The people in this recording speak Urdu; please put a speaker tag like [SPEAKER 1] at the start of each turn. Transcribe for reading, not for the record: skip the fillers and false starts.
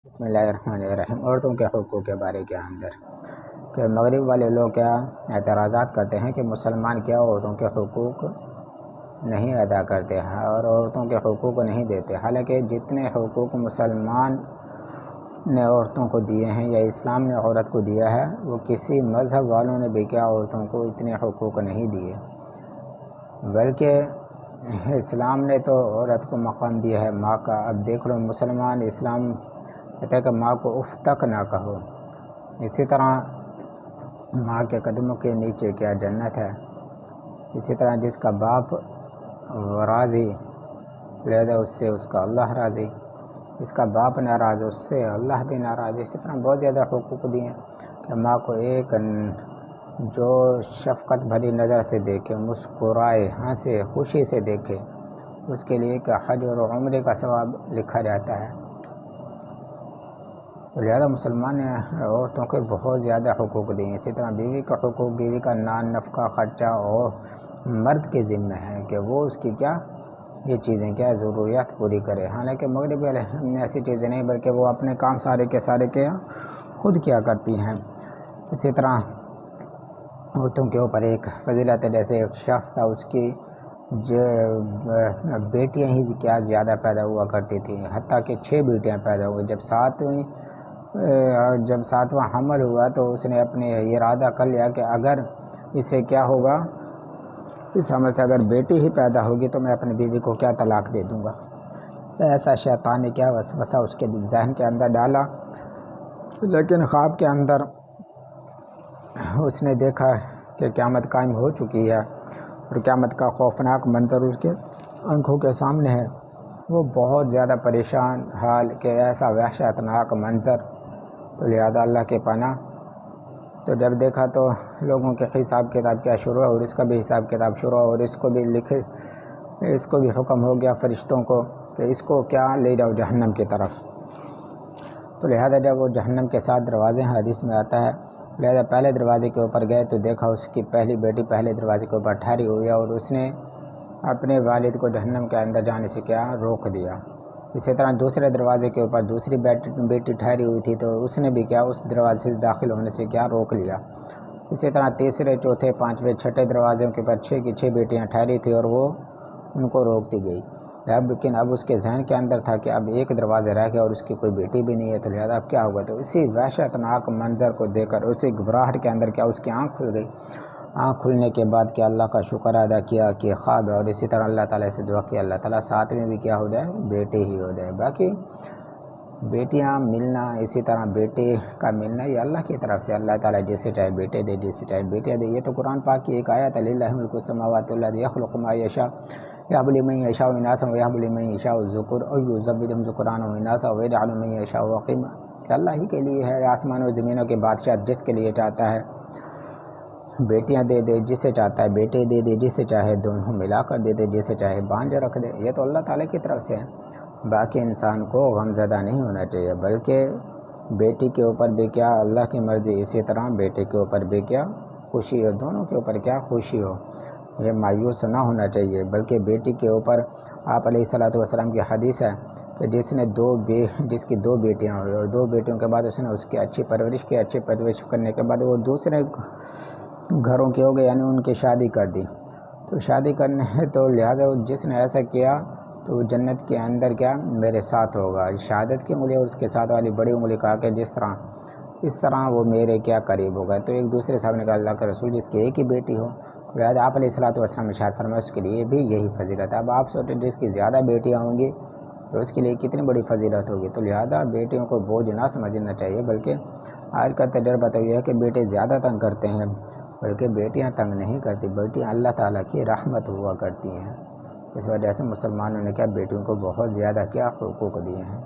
[SPEAKER 1] بسم اللہ الرحمن الرحیم۔ عورتوں کے حقوق کے بارے کے اندر کہ مغرب والے لوگ کیا اعتراضات کرتے ہیں کہ مسلمان کیا عورتوں کے حقوق نہیں ادا کرتے ہیں اور عورتوں کے حقوق نہیں دیتے، حالانکہ جتنے حقوق مسلمان نے عورتوں کو دیے ہیں یا اسلام نے عورت کو دیا ہے، وہ کسی مذہب والوں نے بھی کیا عورتوں کو اتنے حقوق نہیں دیے، بلکہ اسلام نے تو عورت کو مقام دیا ہے ماں کا۔ اب دیکھ لو، مسلمان اسلام کہتے ہیں کہ ماں کو اف تک نہ کہو، اسی طرح ماں کے قدموں کے نیچے کیا جنت ہے، اسی طرح جس کا باپ راضی لہذا اس سے اس کا اللہ راضی، اس کا باپ ناراض اس سے اللہ بھی ناراض۔ اسی طرح بہت زیادہ حقوق دیے ہیں کہ ماں کو ایک جو شفقت بھری نظر سے دیکھے، مسکرائے، ہنسے، خوشی سے دیکھے، تو اس کے لیے کہ حج اور عمرے کا ثواب لکھا جاتا ہے۔ تو لہذا مسلمان نے عورتوں کے بہت زیادہ حقوق دیے ہیں۔ اسی طرح بیوی کا حقوق، بیوی کا نان نفقہ خرچہ اور مرد کے ذمہ ہے کہ وہ اس کی کیا یہ چیزیں کیا ضروریات پوری کرے، حالانکہ مغربی والے ایسی چیزیں نہیں، بلکہ وہ اپنے کام سارے کے سارے کیا خود کیا کرتی ہیں۔ اسی طرح عورتوں کے اوپر ایک فضیلت ہے، جیسے ایک شخص تھا، اس کی بیٹیاں ہی کیا زیادہ پیدا ہوا کرتی تھیں، حتیٰ کہ 6 بیٹیاں پیدا ہوئی۔ جب ساتواں حمل ہوا تو اس نے اپنے ارادہ کر لیا کہ اگر اسے کیا ہوگا، اس حمل سے اگر بیٹی ہی پیدا ہوگی تو میں اپنی بیوی کو کیا طلاق دے دوں گا۔ ایسا شیطان نے کیا وسوسہ اس کے ذہن کے اندر ڈالا، لیکن خواب کے اندر اس نے دیکھا کہ قیامت قائم ہو چکی ہے اور قیامت کا خوفناک منظر اس کے آنکھوں کے سامنے ہے۔ وہ بہت زیادہ پریشان حال کہ ایسا وحشتناک منظر، تو لہذا اللہ کے پناہ۔ تو جب دیکھا تو لوگوں کے حساب کتاب کیا شروع اور اس کا بھی حساب کتاب شروع، اور اس کو بھی حکم ہو گیا فرشتوں کو کہ اس کو کیا لے جاؤ جہنم کی طرف۔ تو لہذا جب وہ جہنم کے 7 دروازے ہیں، حدیث میں آتا ہے، لہذا پہلے دروازے کے اوپر گئے تو دیکھا اس کی پہلی بیٹی پہلے دروازے کے اوپر ٹھہری ہوئی ہے اور اس نے اپنے والد کو جہنم کے اندر جانے سے کیا روک دیا۔ اسی طرح دوسرے دروازے کے اوپر دوسری بیٹی ٹھہری ہوئی تھی تو اس نے بھی کیا اس دروازے سے داخل ہونے سے کیا روک لیا۔ اسی طرح تیسرے، چوتھے، پانچویں، چھٹے دروازوں کے اوپر 6 کی 6 بیٹیاں ٹھہری تھیں اور وہ ان کو روکتی گئی، لیکن اب اس کے ذہن کے اندر تھا کہ اب ایک دروازہ رہ گیا اور اس کی کوئی بیٹی بھی نہیں ہے، تو لہذا اب کیا ہوگا۔ تو اسی وحشتناک منظر کو دیکھ کر اسی گھبراہٹ کے اندر کیا اس کی آنکھ کھل گئی۔ آنکھ کھلنے کے بعد کیا اللہ کا شکر ادا کیا کہ خواب ہے، اور اسی طرح اللہ تعالیٰ سے دعا کیا اللہ تعالیٰ ساتھ میں بھی کیا ہو جائے، بیٹے ہی ہو جائے۔ باقی بیٹیاں ملنا، اسی طرح بیٹے کا ملنا، یہ اللہ کی طرف سے، اللہ تعالیٰ جسے چاہے بیٹے دے، جسے چاہے بیٹیاں دے۔ یہ تو قرآن پاک کی ایک آیت ہے، للہ ملک السماوات والارض یخلق ما یشاء یہب لمن یشاء اناثا ویہب لمن یشاء الذکور او یزوجہم ذکرانا واناثا ویجعل من یشاء عقیما، کہ اللہ ہی کے لیے ہے آسمانوں و زمینوں کی بادشاہ، جس کے لیے چاہتا ہے بیٹیاں دے دے، جسے چاہتا ہے بیٹے دے دے، جسے چاہے دونوں ملا کر دے دے، جسے چاہے بانجھ رکھ دے۔ یہ تو اللہ تعالیٰ کی طرف سے ہے۔ باقی انسان کو غمزدہ نہیں ہونا چاہیے، بلکہ بیٹی کے اوپر بھی کیا اللہ کی مرضی، اسی طرح بیٹے کے اوپر بھی کیا خوشی ہو، دونوں کے اوپر کیا خوشی ہو، یہ مایوس نہ ہونا چاہیے۔ بلکہ بیٹی کے اوپر آپ علیہ الصلوۃ والسلام کی حدیث ہے کہ جس کی 2 بیٹیاں ہوئی اور 2 بیٹیوں کے بعد اس نے اس کی اچھی پرورش کی، اچھی پرورش کرنے کے بعد وہ دوسرے گھروں کے ہو گئے، یعنی ان کی شادی کر دی، تو شادی کرنے ہے تو لہذا جس نے ایسا کیا تو وہ جنت کے اندر کیا میرے ساتھ ہوگا۔ شہادت کی انگلی اور اس کے ساتھ والی بڑی انگلی کہا کہ اس طرح وہ میرے کیا قریب ہوگا۔ تو ایک دوسرے صاحب نے کہا اللہ کے رسول جس کی ایک ہی بیٹی ہو، تو لہذا آپ علیہ الصلوۃ والسلام نے ارشاد فرمایا اس کے لیے بھی یہی فضیلت ہے۔ اب آپ سوچیں جس کی زیادہ بیٹیاں ہوں گی تو اس کے لیے کتنی بڑی فضیلت ہوگی۔ تو لہذا بیٹیوں کو بوجھ نہ سمجھنا چاہیے، بلکہ آج کا تجربہ تو یہ ہے کہ بیٹے زیادہ تنگ کرتے ہیں، بلکہ بیٹیاں تنگ نہیں کرتی، بیٹیاں اللہ تعالیٰ کی رحمت ہوا کرتی ہیں۔ اس وجہ سے مسلمانوں نے کیا بیٹیوں کو بہت زیادہ کیا حقوق دیے ہیں۔